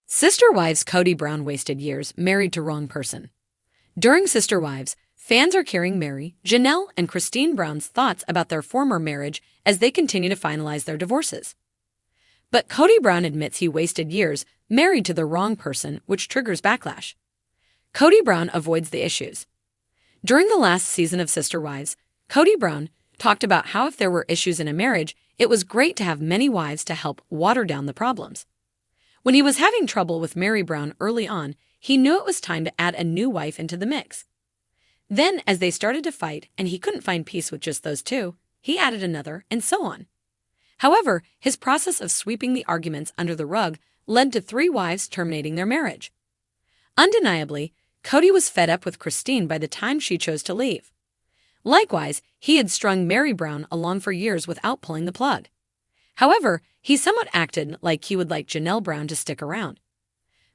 Sister Wives Kody Brown wasted years married to wrong person. During Sister Wives, fans are carrying Mary, Janelle, and Cristin Brown's thoughts about their former marriage as they continue to finalize their divorces. But Kody Brown admits he wasted years married to the wrong person, which triggers backlash. Kody Brown avoids the issues. During the last season of Sister Wives, Kody Brown talked about how if there were issues in a marriage, it was great to have many wives to help water down the problems. When he was having trouble with Mary Brown early on, he knew it was time to add a new wife into the mix. Then, as they started to fight and he couldn't find peace with just those two, he added another, and so on. However, his process of sweeping the arguments under the rug led to 3 wives terminating their marriage. Undeniably, Kody was fed up with Cristin by the time she chose to leave. Likewise, he had strung Mary Brown along for years without pulling the plug. However, he somewhat acted like he would like Janelle Brown to stick around.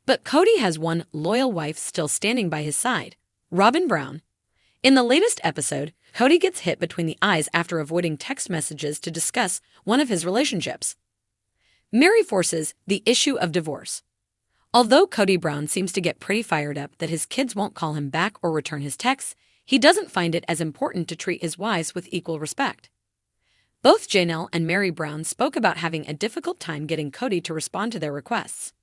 But Kody has one loyal wife still standing by his side, Robyn Brown. In the latest episode, Kody gets hit between the eyes after avoiding text messages to discuss one of his relationships. Mary forces the issue of divorce. Although Kody Brown seems to get pretty fired up that his kids won't call him back or return his texts, he doesn't find it as important to treat his wives with equal respect. Both Janelle and Mary Brown spoke about having a difficult time getting Kody to respond to their requests.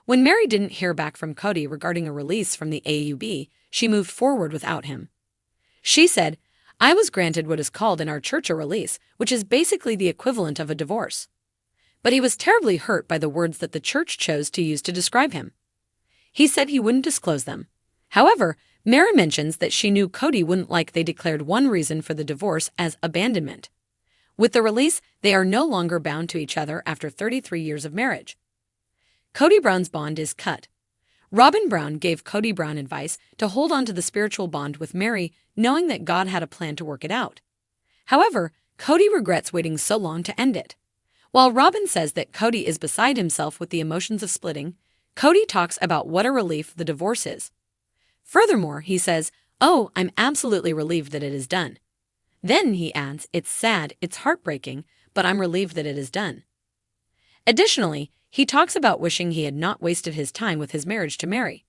When Mary didn't hear back from Kody regarding a release from the AUB, she moved forward without him. She said, "I was granted what is called in our church a release, which is basically the equivalent of a divorce." But he was terribly hurt by the words that the church chose to use to describe him. He said he wouldn't disclose them. However, Mary mentions that she knew Kody wouldn't like they declared one reason for the divorce as abandonment. With the release, they are no longer bound to each other after 33 years of marriage. Kody Brown's bond is cut. Robyn Brown gave Kody Brown advice to hold on to the spiritual bond with Mary, knowing that God had a plan to work it out. However, Kody regrets waiting so long to end it. While Robyn says that Kody is beside himself with the emotions of splitting, Kody talks about what a relief the divorce is. Furthermore, he says, "Oh, I'm absolutely relieved that it is done." Then he adds, "It's sad, it's heartbreaking, but I'm relieved that it is done." Additionally, he talks about wishing he had not wasted his time with his marriage to Mary.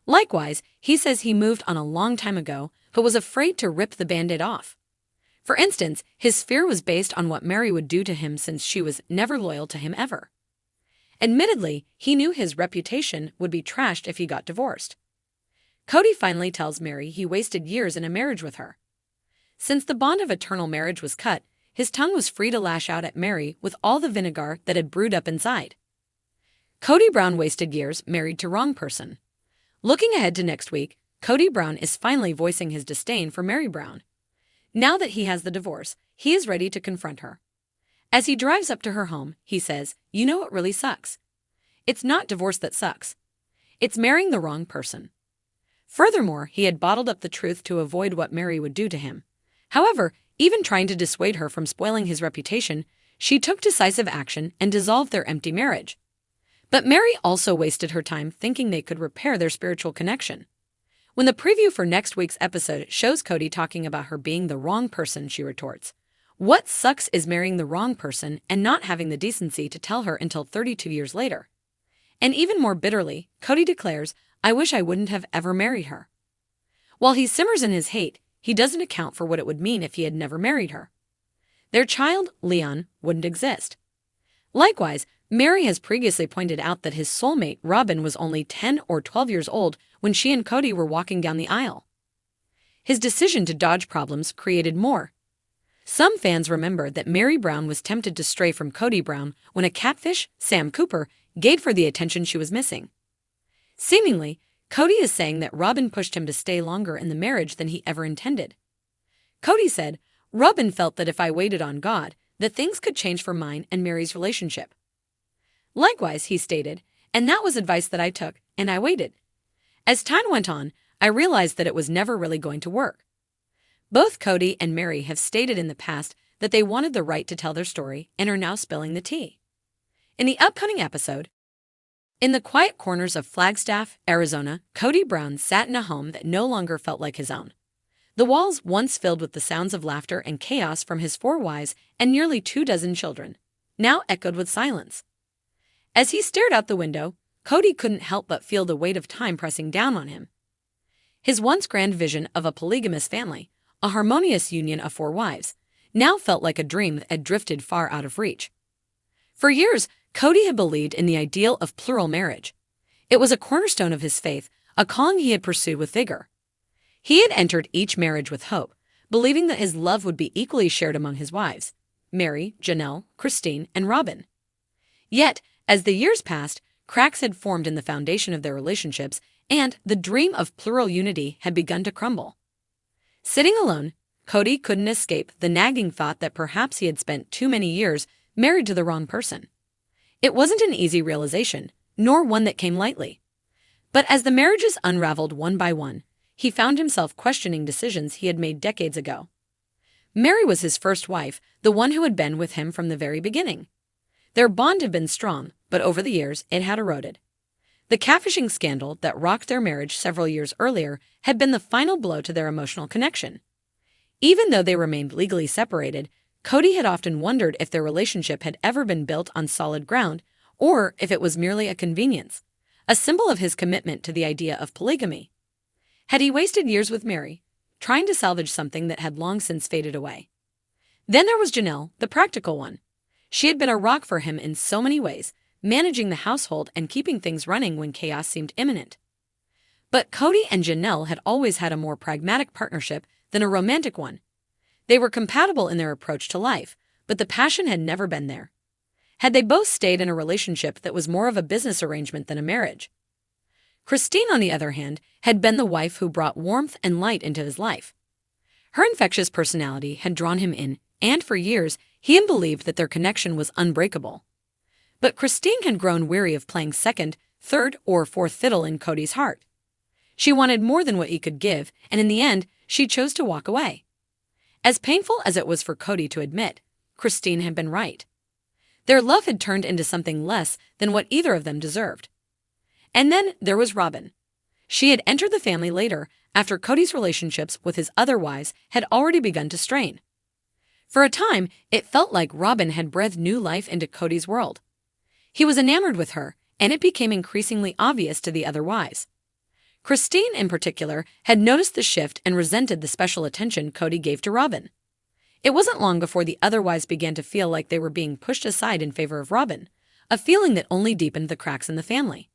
Likewise, he says he moved on a long time ago, but was afraid to rip the Band-Aid off. For instance, his fear was based on what Mary would do to him since she was never loyal to him ever. Admittedly, he knew his reputation would be trashed if he got divorced. Kody finally tells Mary he wasted years in a marriage with her. Since the bond of eternal marriage was cut, his tongue was free to lash out at Mary with all the vinegar that had brewed up inside. Kody Brown wasted years married to wrong person. Looking ahead to next week, Kody Brown is finally voicing his disdain for Mary Brown. Now that he has the divorce, he is ready to confront her. As he drives up to her home, he says, "You know what really sucks? It's not divorce that sucks. It's marrying the wrong person." Furthermore, he had bottled up the truth to avoid what Mary would do to him. However, even trying to dissuade her from spoiling his reputation, she took decisive action and dissolved their empty marriage. But Mary also wasted her time thinking they could repair their spiritual connection. When the preview for next week's episode shows Kody talking about her being the wrong person, she retorts, "What sucks is marrying the wrong person and not having the decency to tell her until 32 years later." And even more bitterly, Kody declares, "I wish I wouldn't have ever married her." While he simmers in his hate, he doesn't account for what it would mean if he had never married her. Their child, Leon, wouldn't exist. Likewise, Mary has previously pointed out that his soulmate, Robyn, was only 10 or 12 years old when she and Kody were walking down the aisle. His decision to dodge problems created more. Some fans remember that Mary Brown was tempted to stray from Kody Brown when a catfish, Sam Cooper, gave her the attention she was missing. Seemingly, Kody is saying that Robyn pushed him to stay longer in the marriage than he ever intended. Kody said, "Robyn felt that if I waited on God, that things could change for mine and Mary's relationship." Likewise, he stated, "And that was advice that I took, and I waited. As time went on, I realized that it was never really going to work." Both Kody and Mary have stated in the past that they wanted the right to tell their story and are now spilling the tea. In the upcoming episode, in the quiet corners of Flagstaff, Arizona, Kody Brown sat in a home that no longer felt like his own. The walls, once filled with the sounds of laughter and chaos from his 4 wives and nearly 24 children, now echoed with silence. As he stared out the window, Kody couldn't help but feel the weight of time pressing down on him. His once grand vision of a polygamous family, a harmonious union of 4 wives, now felt like a dream that had drifted far out of reach. For years, Kody had believed in the ideal of plural marriage. It was a cornerstone of his faith, a calling he had pursued with vigor. He had entered each marriage with hope, believing that his love would be equally shared among his wives, Mary, Janelle, Cristin, and Robin. Yet, as the years passed, cracks had formed in the foundation of their relationships, and the dream of plural unity had begun to crumble. Sitting alone, Kody couldn't escape the nagging thought that perhaps he had spent too many years married to the wrong person. It wasn't an easy realization, nor one that came lightly. But as the marriages unraveled one by one, he found himself questioning decisions he had made decades ago. Mary was his first wife, the one who had been with him from the very beginning. Their bond had been strong, but over the years it had eroded. The catfishing scandal that rocked their marriage several years earlier had been the final blow to their emotional connection. Even though they remained legally separated, Kody had often wondered if their relationship had ever been built on solid ground, or if it was merely a convenience, a symbol of his commitment to the idea of polygamy. Had he wasted years with Mary, trying to salvage something that had long since faded away? Then there was Janelle, the practical one. She had been a rock for him in so many ways, managing the household and keeping things running when chaos seemed imminent. But Kody and Janelle had always had a more pragmatic partnership than a romantic one. They were compatible in their approach to life, but the passion had never been there. Had they both stayed in a relationship that was more of a business arrangement than a marriage? Cristin, on the other hand, had been the wife who brought warmth and light into his life. Her infectious personality had drawn him in, and for years he had believed that their connection was unbreakable. But Cristin had grown weary of playing second, third, or fourth fiddle in Kody's heart. She wanted more than what he could give, and in the end, she chose to walk away. As painful as it was for Kody to admit, Cristin had been right. Their love had turned into something less than what either of them deserved. And then there was Robin. She had entered the family later, after Kody's relationships with his other wives had already begun to strain. For a time, it felt like Robin had breathed new life into Kody's world. He was enamored with her, and it became increasingly obvious to the other wives. Cristin, in particular, had noticed the shift and resented the special attention Kody gave to Robin. It wasn't long before the other wives began to feel like they were being pushed aside in favor of Robin, a feeling that only deepened the cracks in the family.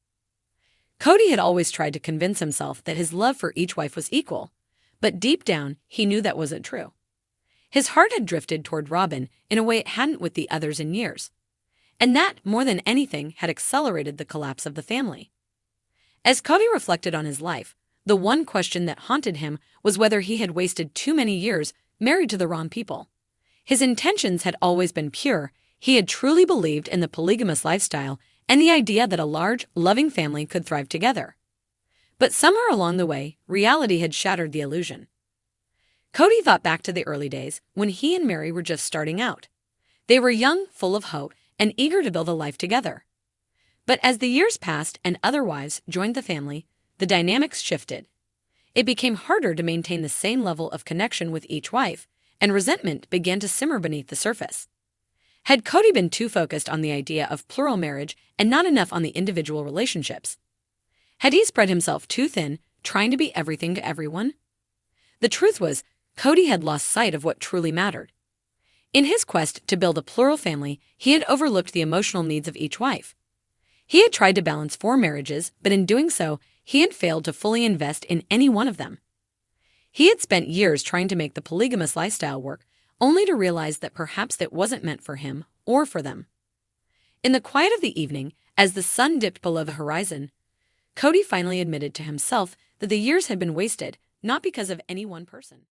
Kody had always tried to convince himself that his love for each wife was equal, but deep down he knew that wasn't true. His heart had drifted toward Robin in a way it hadn't with the others in years, and that, more than anything, had accelerated the collapse of the family. As Kody reflected on his life, the one question that haunted him was whether he had wasted too many years married to the wrong people. His intentions had always been pure. He had truly believed in the polygamous lifestyle and the idea that a large, loving family could thrive together. But somewhere along the way, reality had shattered the illusion. Kody thought back to the early days when he and Mary were just starting out. They were young, full of hope, and eager to build a life together. But as the years passed and other wives joined the family, the dynamics shifted. It became harder to maintain the same level of connection with each wife, and resentment began to simmer beneath the surface. Had Kody been too focused on the idea of plural marriage and not enough on the individual relationships? Had he spread himself too thin, trying to be everything to everyone? The truth was, Kody had lost sight of what truly mattered. In his quest to build a plural family, he had overlooked the emotional needs of each wife. He had tried to balance 4 marriages, but in doing so, he had failed to fully invest in any one of them. He had spent years trying to make the polygamous lifestyle work, only to realize that perhaps it wasn't meant for him or for them. In the quiet of the evening, as the sun dipped below the horizon, Kody finally admitted to himself that the years had been wasted, not because of any one person.